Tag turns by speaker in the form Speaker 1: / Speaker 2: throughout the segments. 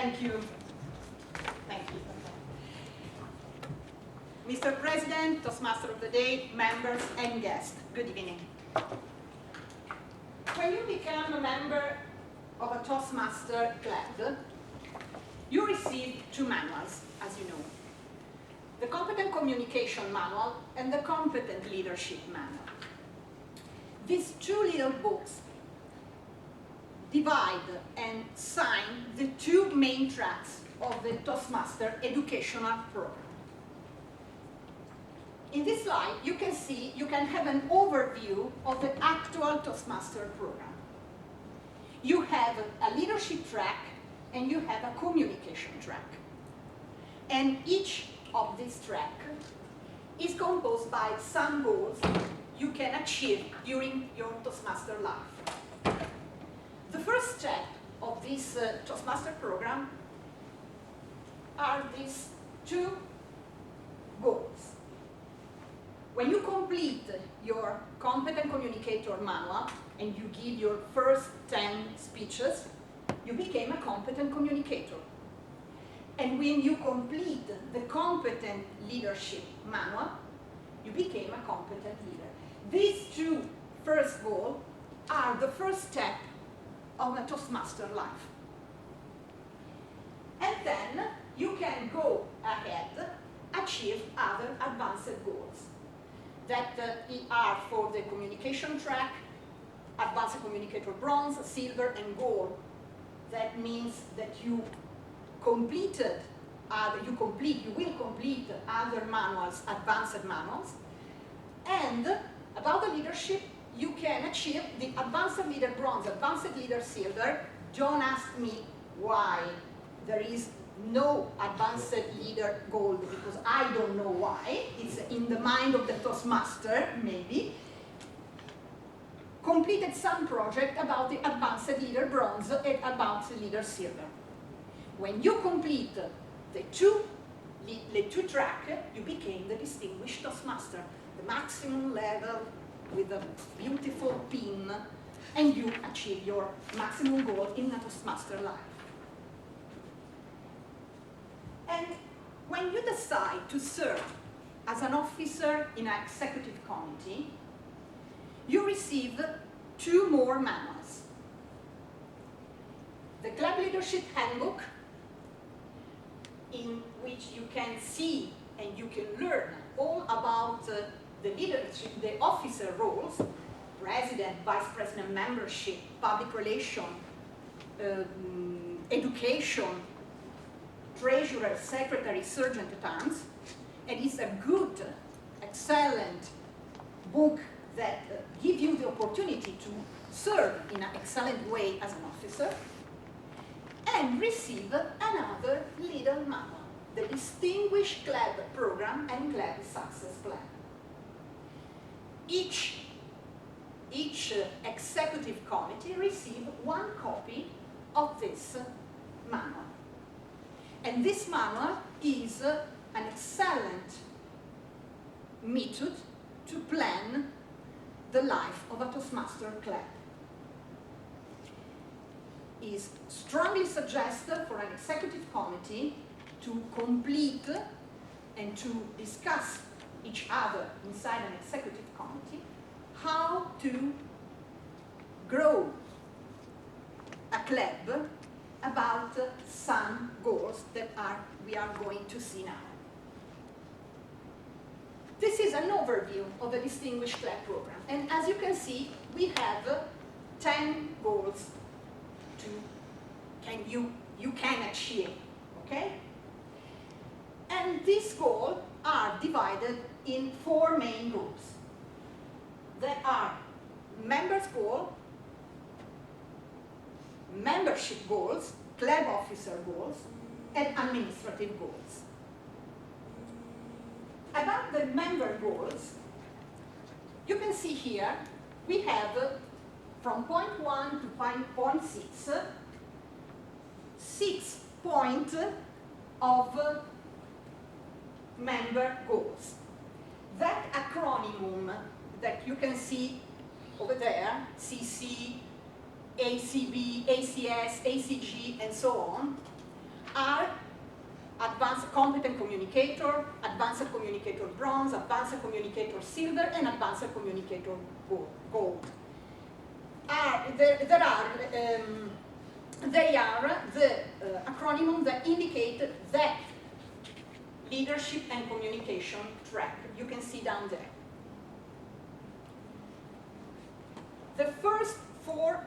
Speaker 1: Thank you. Thank you. Mr. President, Toastmaster of the Day, members and guests, good evening. When you become a member of a Toastmaster club, you receive two manuals, as you know. The Competent Communication Manual and the Competent Leadership Manual. These two little books divide and sign the two main tracks of the Toastmaster educational program. In this slide, you can have an overview of the actual Toastmaster program. You have a leadership track and you have a communication track. And each of these tracks is composed by some goals you can achieve during your Toastmaster life. The first step of this Toastmaster program are these two goals. When you complete your Competent Communicator Manual and you give your first 10 speeches, you became a competent communicator. And when you complete the Competent Leadership Manual, you became a competent leader. These two first goals are the first step of a Toastmaster life. And then you can go ahead, achieve other advanced goals that are for the communication track, advanced communicator bronze, silver, and gold. That means that you will complete other manuals, advanced manuals. And about the leadership, you can achieve the advanced leader bronze, advanced leader silver. Don't ask me why there is no advanced leader gold, because I don't know why. It's in the mind of the Toastmaster, maybe. Completed some project about the advanced leader bronze and advanced leader silver. When you complete the two track, you became the distinguished Toastmaster, the maximum level with a beautiful pin, and you achieve your maximum goal in a Toastmaster life. And when you decide to serve as an officer in an executive committee, you receive two more manuals. The Club Leadership Handbook, in which you can see and you can learn all about the leadership, the officer roles, president, vice president membership, public relation, education, treasurer, secretary, sergeant at arms. And it's a good, excellent book that gives you the opportunity to serve in an excellent way as an officer, and receive another little manual, the Distinguished Club Program and Club Success Plan. Each executive committee receives one copy of this manual. And this manual is an excellent method to plan the life of a Toastmaster club. It is strongly suggested for an executive committee to complete and to discuss each other inside an executive committee how to grow a club about some goals that we are going to see now. This is an overview of the Distinguished Club Program. And as you can see, we have 10 goals you can achieve, okay? And these goals are divided in 4 main groups. There are members' goals, membership goals, club officer goals, and administrative goals. About the member goals, you can see here we have from point 1 to point 6, 6 points of member goals. That acronym that you can see over there, CC, ACB, ACS, ACG, and so on, are advanced competent communicator, advanced communicator bronze, advanced communicator silver, and advanced communicator gold. They are the acronym that indicate that leadership and communication track. You can see down there. The first 4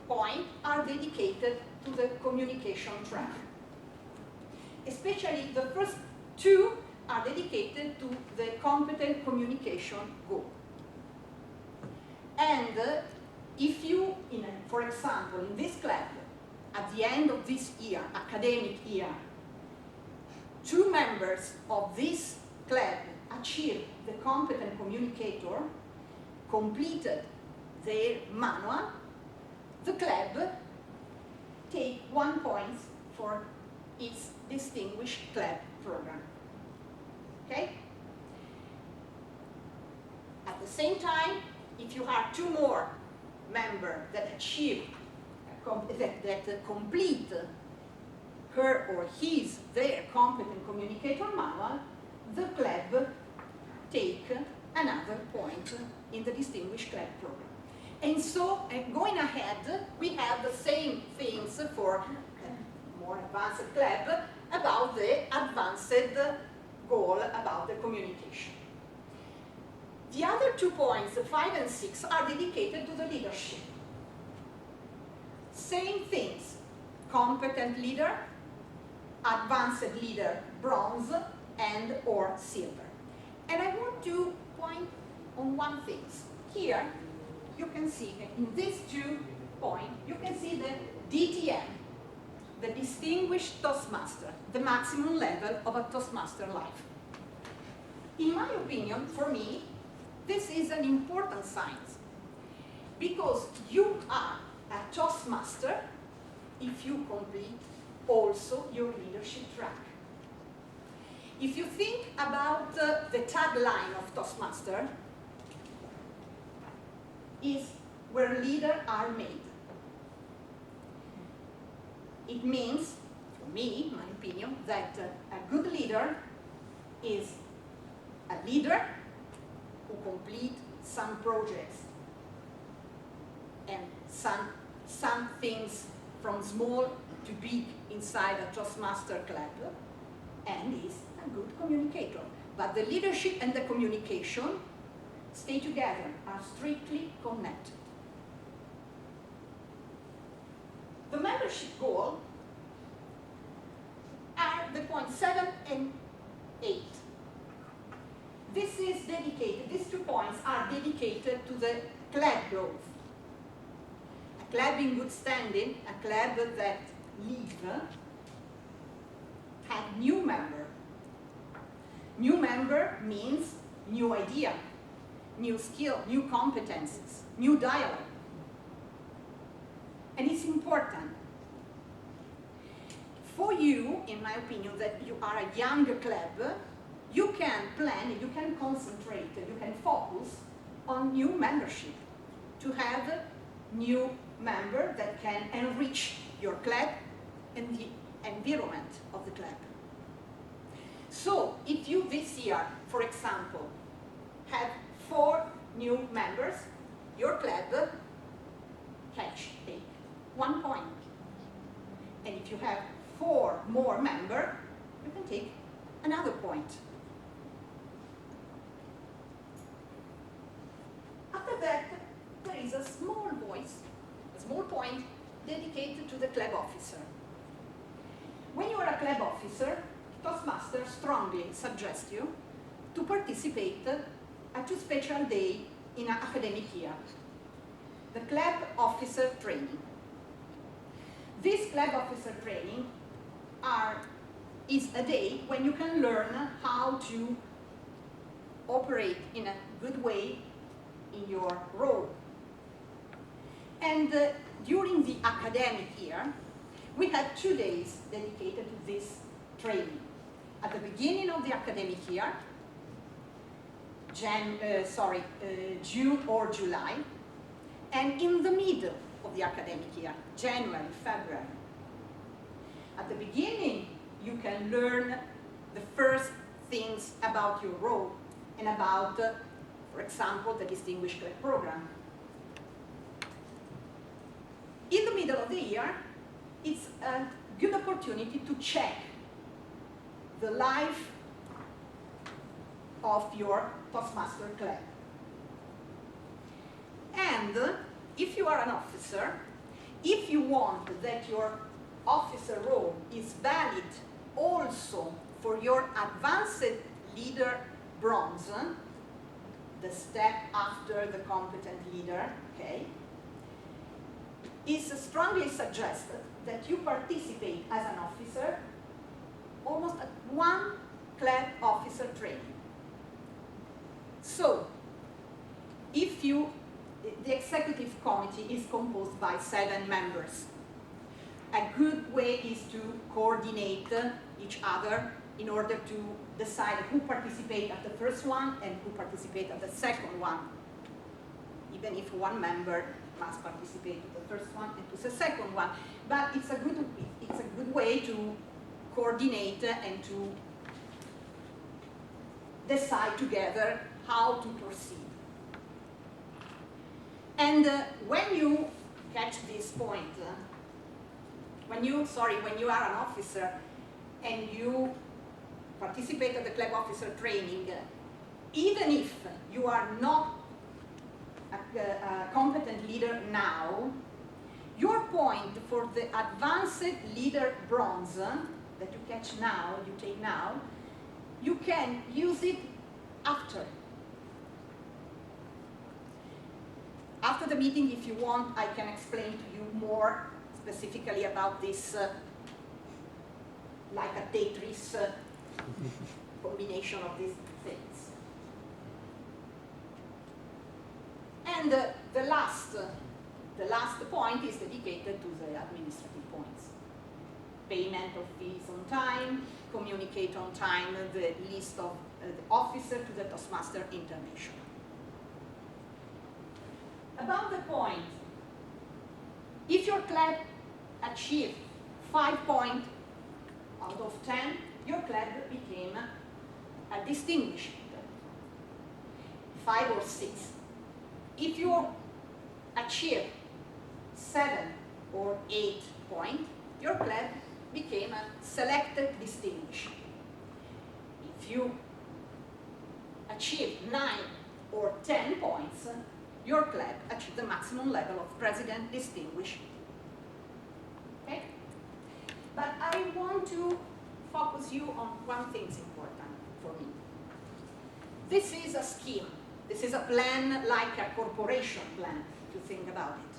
Speaker 1: points are dedicated to the communication track. Especially the first 2 are dedicated to the competent communication goal. And if you, for example, in this club, at the end of this year, academic year, 2 members of this club achieved the competent communicator, completed their manual, the club take 1 point for its distinguished club program. Okay? At the same time, if you have 2 more members that achieve, that complete her or their competent communicator manual, the club take another point in the distinguished club program. And so, going ahead, we have the same things for more advanced club about the advanced goal about the communication. The other 2 points, 5 and 6, are dedicated to the leadership. Same things, competent leader, advanced leader bronze and or silver. And I want to point on one thing. Here, you can see, in these 2 points, you can see the DTM, the Distinguished Toastmaster, the maximum level of a Toastmaster life. In my opinion, for me, this is an important science, because you are a Toastmaster if you complete also your leadership track. If you think about the tagline of Toastmaster, is where leaders are made. It means, for me, in my opinion, that a good leader is a leader who completes some projects and some things from small to big inside a Toastmaster club, and is a good communicator. But the leadership and the communication stay together, are strictly connected. The membership goal are the points 7 and 8. This is dedicated, these 2 points are dedicated to the club growth. A club in good standing, a club that have new member. New member means new idea, new skill, new competences, new dialogue. And it's important for you, in my opinion, that you are a young club, you can plan, you can concentrate, you can focus on new membership, to have new member that can enrich your club and the environment of the club. So, if you this year, for example, have 4 new members, your club take 1 point. And if you have 4 more members, you can take another point. After that, there is a small point dedicated to the club officer. When you are a club officer, Toastmasters strongly suggest you to participate at 2 special days in an academic year. The club officer training. This club officer training is a day when you can learn how to operate in a good way in your role. And during the academic year, we had 2 days dedicated to this training. At the beginning of the academic year, June or July, and in the middle of the academic year, January, February. At the beginning can learn the first things about your role and about, for example, the Distinguished Club Program. In the middle of the year, it's a good opportunity to check the life of your Toastmaster Club. And if you are an officer, if you want that your officer role is valid also for your advanced leader bronze, the step after the competent leader, okay, it's strongly suggested that you participate as an officer almost at one club officer training. So, if the executive committee is composed by 7 members. A good way is to coordinate each other in order to decide who participates at the first one and who participates at the second one, even if one member must participate to the first one and to the second one. But it's a good way to coordinate and to decide together how to proceed. And when you catch this point, when you are an officer and you participate at the club officer training, even if you are not a competent leader now, your point for the advanced leader bronze that you catch now, you take now, you can use it after. After the meeting, if you want, I can explain to you more specifically about this, like a Tetris combination of these things. And the last point is dedicated to the administrative points. Payment of fees on time, communicate on time the list of the officer to the Toastmaster International. About the point, if your club achieved 5 points out of 10, your club became a distinguished leader. 5 or 6. If you achieve 7 or 8 points, your club became a selected distinguished. If you achieve 9 or 10 points, your club achieved the maximum level of president distinguished. Okay? But I want to focus you on one thing that's important for me. This is a scheme. This is a plan like a corporation plan, if you think about it.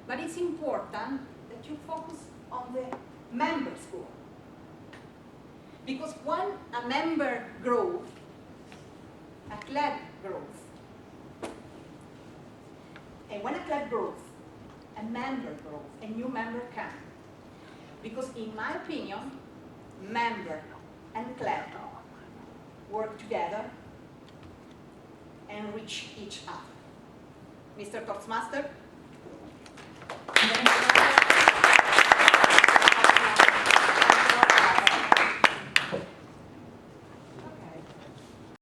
Speaker 1: But it's important that you focus on the member score. Because when a member grows, a club grows. And when a club grows, a member grows, a new member comes. Because in my opinion, member and club work together and reach each other. Mr. Toastmaster?